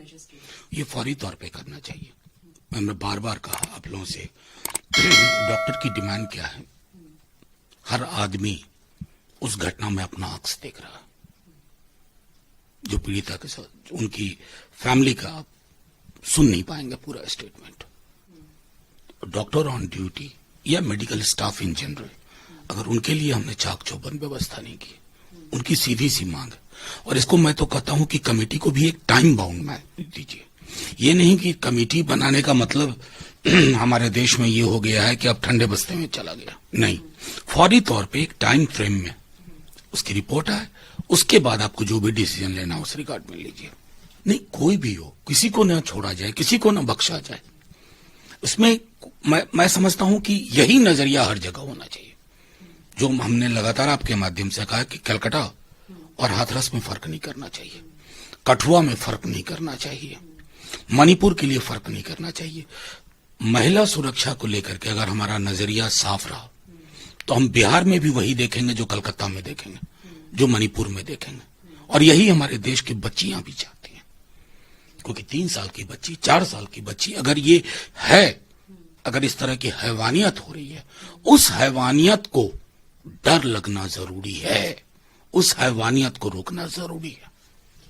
Measures किए? ये फौरी तौर पे करना चाहिए। मैंने बार बार कहा आप लोगों से, डॉक्टर की डिमांड क्या है? हर आदमी उस घटना में अपना अक्स देख रहा है। जो पीड़िता के साथ उनकी फैमिली का आप सुन नहीं पाएंगे पूरा स्टेटमेंट। डॉक्टर ऑन ड्यूटी या मेडिकल स्टाफ इन जनरल, अगर उनके लिए हमने चाक चौबंद व्यवस्था नहीं की, उनकी सीधी सी मांग है। और इसको मैं तो कहता हूं कि कमेटी को भी एक टाइम बाउंड में दीजिए। ये नहीं कि कमेटी बनाने का मतलब हमारे देश में ये हो गया है कि अब ठंडे बस्ते में चला गया। नहीं, फौरी तौर पे एक टाइम फ्रेम में उसकी रिपोर्ट आए, उसके बाद आपको जो भी डिसीजन लेना उस रिगार्ड में लीजिए। नहीं, कोई भी हो, किसी को ना छोड़ा जाए, किसी को ना बख्शा जाए। इसमें मैं समझता हूं कि यही नजरिया हर जगह होना चाहिए। जो हमने लगातार आपके माध्यम से कहा कि कलकत्ता और हाथरस में फर्क नहीं करना चाहिए, कठुआ में फर्क नहीं करना चाहिए, मणिपुर के लिए फर्क नहीं करना चाहिए। महिला सुरक्षा को लेकर के अगर हमारा नजरिया साफ रहा तो हम बिहार में भी वही देखेंगे जो कलकत्ता में देखेंगे, जो मणिपुर में देखेंगे। और यही हमारे देश की बच्चियां भी चाहती हैं, क्योंकि 3 साल की बच्ची, 4 साल की बच्ची अगर ये है, अगर इस तरह की हैवानियत हो रही है, उस हैवानियत को डर लगना जरूरी है, उस हैवानियत को रोकना जरूरी है।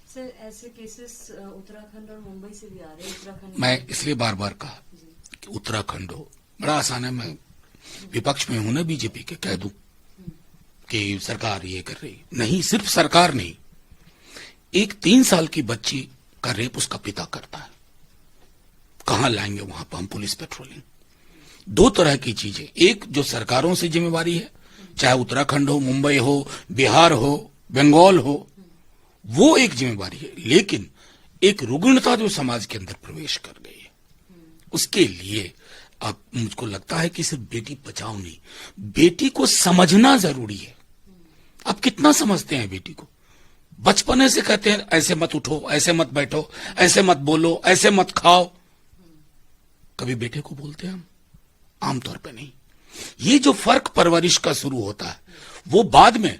सर, ऐसे केसेस उत्तराखंड और मुंबई से भी आ रहे हैं। उत्तराखंड मैं इसलिए बार बार कहा कि उत्तराखंड हो, बड़ा आसान है, मैं विपक्ष में हूं ना बीजेपी के, कह दूं कि सरकार ये कर रही नहीं। सिर्फ सरकार नहीं, एक 3 साल की बच्ची का रेप उसका पिता करता है। कहां लाएंगे वहां पर हम पुलिस पेट्रोलिंग? 2 तरह की चीजें, एक जो सरकारों से जिम्मेवारी है, चाहे उत्तराखंड हो, मुंबई हो, बिहार हो, बंगाल हो, वो एक जिम्मेवारी है। लेकिन एक रुग्णता जो समाज के अंदर प्रवेश कर गई है, उसके लिए अब मुझको लगता है कि सिर्फ बेटी बचाओ नहीं, बेटी को समझना जरूरी है। आप कितना समझते हैं बेटी को? बचपने से कहते हैं ऐसे मत उठो, ऐसे मत बैठो, ऐसे मत बोलो, ऐसे मत खाओ। कभी बेटे को बोलते हैं हम? आमतौर पे नहीं। ये जो फर्क परवरिश का शुरू होता है, वो बाद में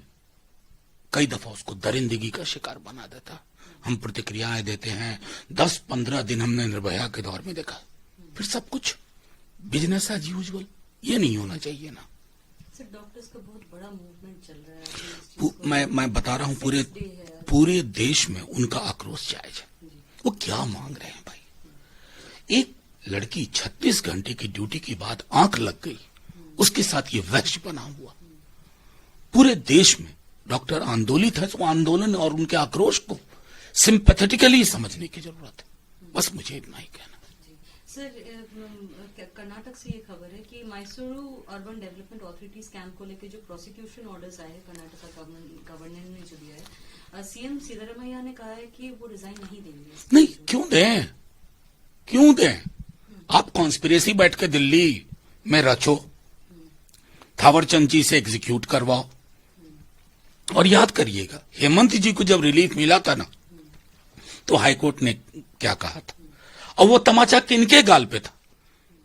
कई दफा उसको दरिंदगी का शिकार बना देता। हम प्रतिक्रियाएं देते हैं, 10-15 दिन हमने निर्भया के दौर में देखा, फिर सब कुछ बिजनेस एज यूजुअल। ये नहीं होना चाहिए ना। सर, डॉक्टर्स का बहुत बड़ा मूवमेंट चल रहा है। मैं बता रहा हूं, पूरे देश में उनका आक्रोश जायज है। वो क्या मांग रहे हैं भाई? एक लड़की 36 घंटे की ड्यूटी के बाद आंख लग गई, उसके साथ ये वहश बना हुआ। पूरे देश में डॉक्टर आंदोलित है, तो आंदोलन और उनके आक्रोश को सिंपैथेटिकली समझने की जरूरत है। बस मुझे इतना ही कहना। सर, कर्नाटक से ये खबर है कि Mysuru urban development authority scam को लेकर जो प्रोसिक्यूशन ऑर्डर्स आए कर्नाटक गवर्नर ने जो दिया है, सीएम सिद्धरामैया ने कहा है कि वो रिजाइन नहीं देंगे। नहीं, क्यों दें? आप कॉन्स्पिरेसी बैठ के दिल्ली में रचो, थावरचंद जी से एग्जीक्यूट करवाओ। और याद करिएगा, हेमंत जी को जब रिलीफ मिला था ना, तो हाईकोर्ट ने क्या कहा था, और वो तमाचा किनके गाल पे था?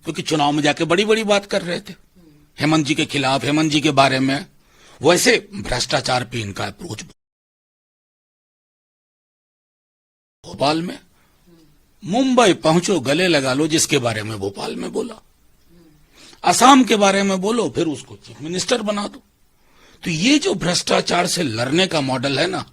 क्योंकि चुनाव में जाके बड़ी बड़ी बात कर रहे थे हेमंत जी के खिलाफ, हेमंत जी के बारे में। वैसे भ्रष्टाचार पे इनका अप्रोच। भोपाल में मुंबई पहुंचो, गले लगा लो जिसके बारे में भोपाल में बोला, असम के बारे में बोलो, फिर उसको चीफ मिनिस्टर बना दो। तो ये जो भ्रष्टाचार से लड़ने का मॉडल है ना,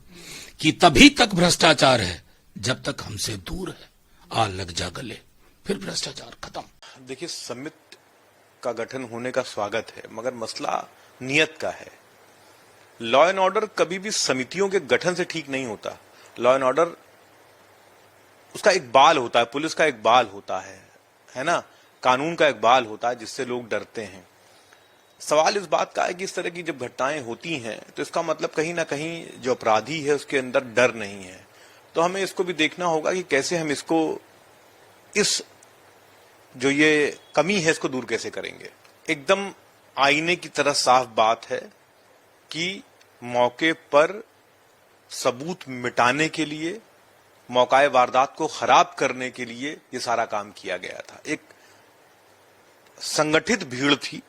कि तभी तक भ्रष्टाचार है जब तक हमसे दूर है, आ लग जा गले, फिर भ्रष्टाचार खत्म। देखिए, समिति का गठन होने का स्वागत है, मगर मसला नियत का है। लॉ एंड ऑर्डर कभी भी समितियों के गठन से ठीक नहीं होता। लॉ एंड ऑर्डर उसका एक बाल होता है, पुलिस का एक बाल होता है ना, कानून का एक बाल होता है जिससे लोग डरते हैं। सवाल इस बात का है कि इस तरह की जब घटनाएं होती हैं तो इसका मतलब कहीं ना कहीं जो अपराधी है उसके अंदर डर नहीं है। तो हमें इसको भी देखना होगा कि कैसे हम इसको, इस जो ये कमी है, इसको दूर कैसे करेंगे। एकदम आईने की तरह साफ बात है कि मौके पर सबूत मिटाने के लिए, मौकाए वारदात को खराब करने के लिए ये सारा काम किया गया था। एक संगठित भीड़ थी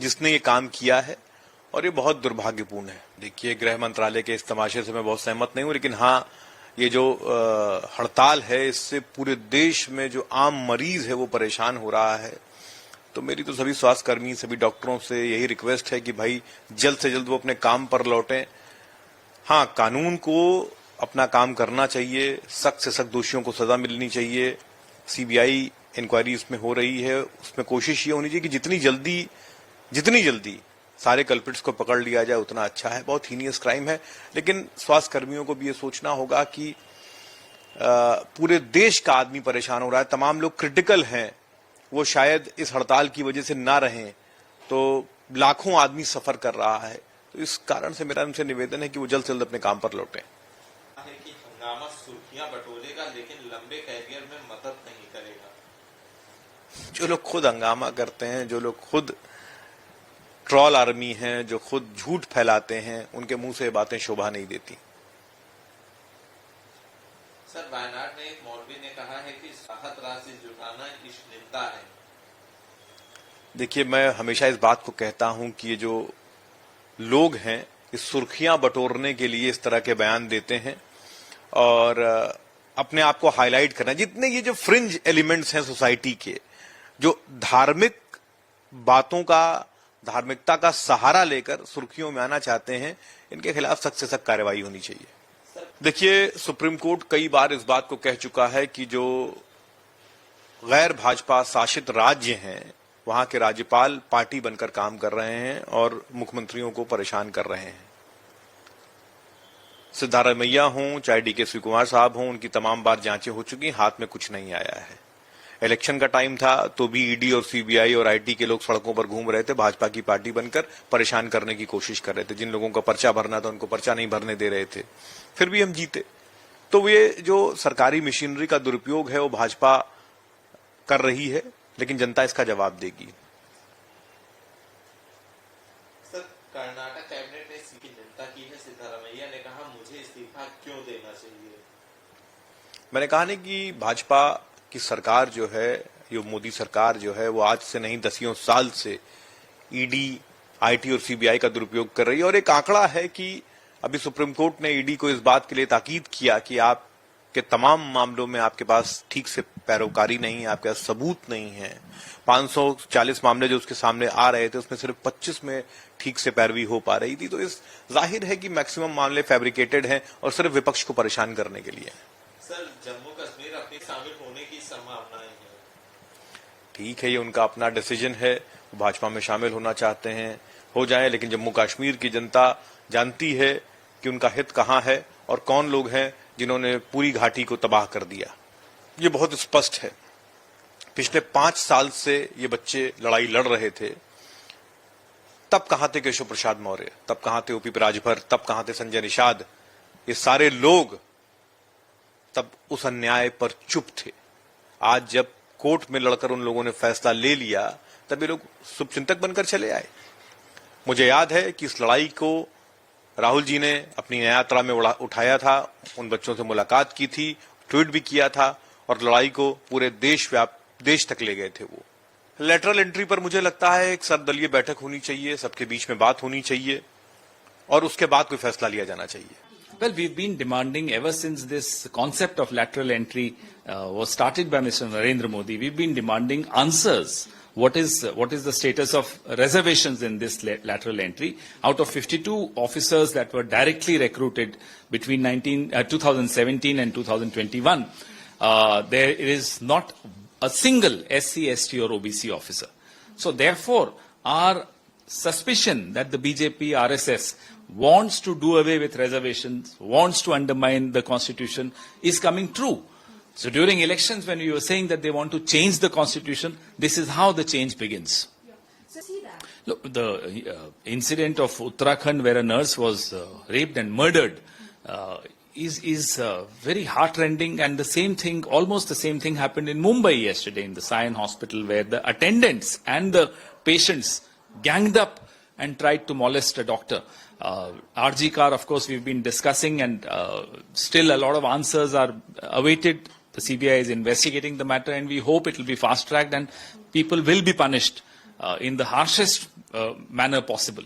जिसने ये काम किया है और ये बहुत दुर्भाग्यपूर्ण है। देखिए, गृह मंत्रालय के इस तमाशे से मैं बहुत सहमत नहीं हूं, लेकिन हाँ, ये जो हड़ताल है, इससे पूरे देश में जो आम मरीज है वो परेशान हो रहा है। तो मेरी तो सभी स्वास्थ्यकर्मी, सभी डॉक्टरों से यही रिक्वेस्ट है कि भाई जल्द से जल्द वो अपने काम पर लौटें। हाँ, कानून को अपना काम करना चाहिए, सख्त से सख्त दोषियों को सजा मिलनी चाहिए। सीबीआई इंक्वायरी इसमें हो रही है, उसमें कोशिश ये होनी चाहिए कि जितनी जल्दी सारे कल्प्रिट्स को पकड़ लिया जाए उतना अच्छा है। बहुत हीनियस क्राइम है, लेकिन स्वास्थ्य कर्मियों को भी ये सोचना होगा कि पूरे देश का आदमी परेशान हो रहा है। तमाम लोग क्रिटिकल हैं, वो शायद इस हड़ताल की वजह से ना रहें, तो लाखों आदमी सफर कर रहा है। तो इस कारण से मेरा उनसे निवेदन है कि वो जल्द से जल्द अपने काम पर लौटें। हंगामा सुर्खियां बटोरेगा लेकिन लंबे कैरियर में मदद नहीं करेगा। जो लोग खुद हंगामा करते हैं, जो लोग खुद ट्रॉल आर्मी हैं, जो खुद झूठ फैलाते हैं, उनके मुंह से बातें शोभा नहीं देती। सर, वायनाड में एक मौलवी ने कहा है कि राहत राशि जुटाना इश्क है। देखिए, मैं हमेशा इस बात को कहता हूं कि ये जो लोग हैं इस सुर्खियां बटोरने के लिए इस तरह के बयान देते हैं और अपने आप को हाईलाइट करना। जितने ये जो फ्रिंज एलिमेंट्स हैं सोसाइटी के, जो धार्मिक बातों का, धार्मिकता का सहारा लेकर सुर्खियों में आना चाहते हैं, इनके खिलाफ सख्त से सख्त कार्रवाई होनी चाहिए। देखिए, सुप्रीम कोर्ट कई बार इस बात को कह चुका है कि जो गैर भाजपा शासित राज्य हैं वहां के राज्यपाल पार्टी बनकर काम कर रहे हैं और मुख्यमंत्रियों को परेशान कर रहे हैं। सिद्धारमैया हों, चाहे डीके शिव कुमार साहब हों, उनकी तमाम बार जांचें हो चुकी, हाथ में कुछ नहीं आया है। इलेक्शन का टाइम था तो भी ईडी और सीबीआई और आईटी के लोग सड़कों पर घूम रहे थे, भाजपा की पार्टी बनकर परेशान करने की कोशिश कर रहे थे। जिन लोगों का पर्चा भरना था उनको पर्चा नहीं भरने दे रहे थे, फिर भी हम जीते। तो ये जो सरकारी मशीनरी का दुरुपयोग है वो भाजपा कर रही है, लेकिन जनता इसका जवाब देगी। सर, कर्नाटक कैबिनेट ने इसकी चिंता की है। सिद्धारमैया ने कहा, मुझे इस्तीफा क्यों देना चाहिए? मैंने कहा नहीं कि भाजपा की सरकार जो है, ये मोदी सरकार जो है, वो आज से नहीं दसियों साल से ईडी, आईटी और सीबीआई का दुरुपयोग कर रही है। और एक आंकड़ा है कि अभी सुप्रीम कोर्ट ने ईडी को इस बात के लिए ताकीद किया कि आपके तमाम मामलों में आपके पास ठीक से पैरोकारी नहीं है, आपके पास सबूत नहीं है। 540 मामले जो उसके सामने आ रहे थे, उसमें सिर्फ 25 में ठीक से पैरवी हो पा रही थी। तो इस जाहिर है कि मैक्सिमम मामले फैब्रिकेटेड हैं और सिर्फ विपक्ष को परेशान करने के लिए। सर, जम्मू कश्मीर अपने शामिल होने की संभावनाएं हैं। ठीक है, ये उनका अपना डिसीजन है, वो भाजपा में शामिल होना चाहते हैं, हो जाए। लेकिन जम्मू कश्मीर की जनता जानती है कि उनका हित कहां है और कौन लोग हैं जिन्होंने पूरी घाटी को तबाह कर दिया। ये बहुत स्पष्ट है। पिछले 5 साल से ये बच्चे लड़ाई लड़ रहे थे। तब कहां थे केशव प्रसाद मौर्य, तब कहां थे ओपी राजभर, तब कहां थे संजय निषाद? ये सारे लोग तब उस अन्याय पर चुप थे। आज जब कोर्ट में लड़कर उन लोगों ने फैसला ले लिया, तब ये लोग शुभचिंतक बनकर चले आए। मुझे याद है कि इस लड़ाई को राहुल जी ने अपनी यात्रा में उठाया था, उन बच्चों से मुलाकात की थी, ट्वीट भी किया था और लड़ाई को पूरे देश तक ले गए थे। वो लेटरल एंट्री पर मुझे लगता है एक सर्वदलीय बैठक होनी चाहिए, सबके बीच में बात होनी चाहिए और उसके बाद कोई फैसला लिया जाना चाहिए। Well, we've been demanding ever since this concept of lateral entry was started by Mr. Narendra Modi. We've been demanding answers. What is the status of reservations in this lateral entry? Out of 52 officers that were directly recruited between 2017 and 2021, there is not a single SC, ST or OBC officer. So therefore, our suspicion that the BJP, RSS wants to do away with reservations, wants to undermine the constitution is coming true. So during elections, when you were saying that they want to change the constitution, this is how the change begins. Look, the incident of Uttarakhand where a nurse was raped and murdered is very heartrending, and the same thing, almost the same thing happened in Mumbai yesterday in the Sion hospital where the attendants and the patients ganged up and tried to molest a doctor. RG Kar, of course, we've been discussing, and still a lot of answers are awaited. The CBI is investigating the matter, and we hope it will be fast-tracked and people will be punished in the harshest manner possible.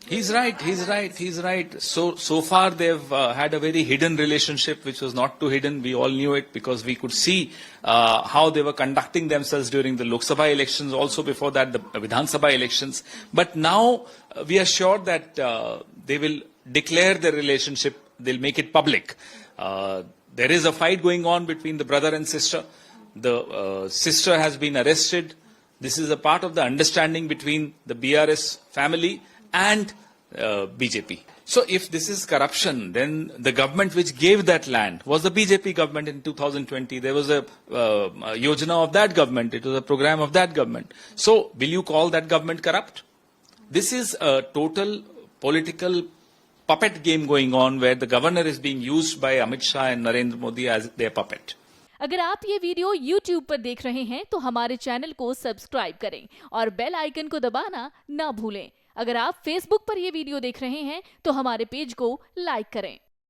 He's right. So far they've had a very hidden relationship, which was not too hidden. We all knew it because we could see how they were conducting themselves during the Lok Sabha elections, also before that the Vidhan Sabha elections. But now we are sure that they will declare their relationship. They'll make it public. There is a fight going on between the brother and sister. The sister has been arrested. This is a part of the understanding between the BRS family and BJP. So if this is corruption, then the government which gave that land was the BJP government in 2020. There was a yojana of that government. It was a program of that government. So will you call that government corrupt? This is a total political puppet game going on where the governor is being used by Amit Shah and Narendra Modi as their puppet. अगर आप ये video YouTube पर देख रहे हैं तो हमारे channel को सब्सक्राइब करें और बेल आइकन को दबाना ना भूलें। अगर आप Facebook पर ये वीडियो देख रहे हैं तो हमारे पेज को लाइक करें।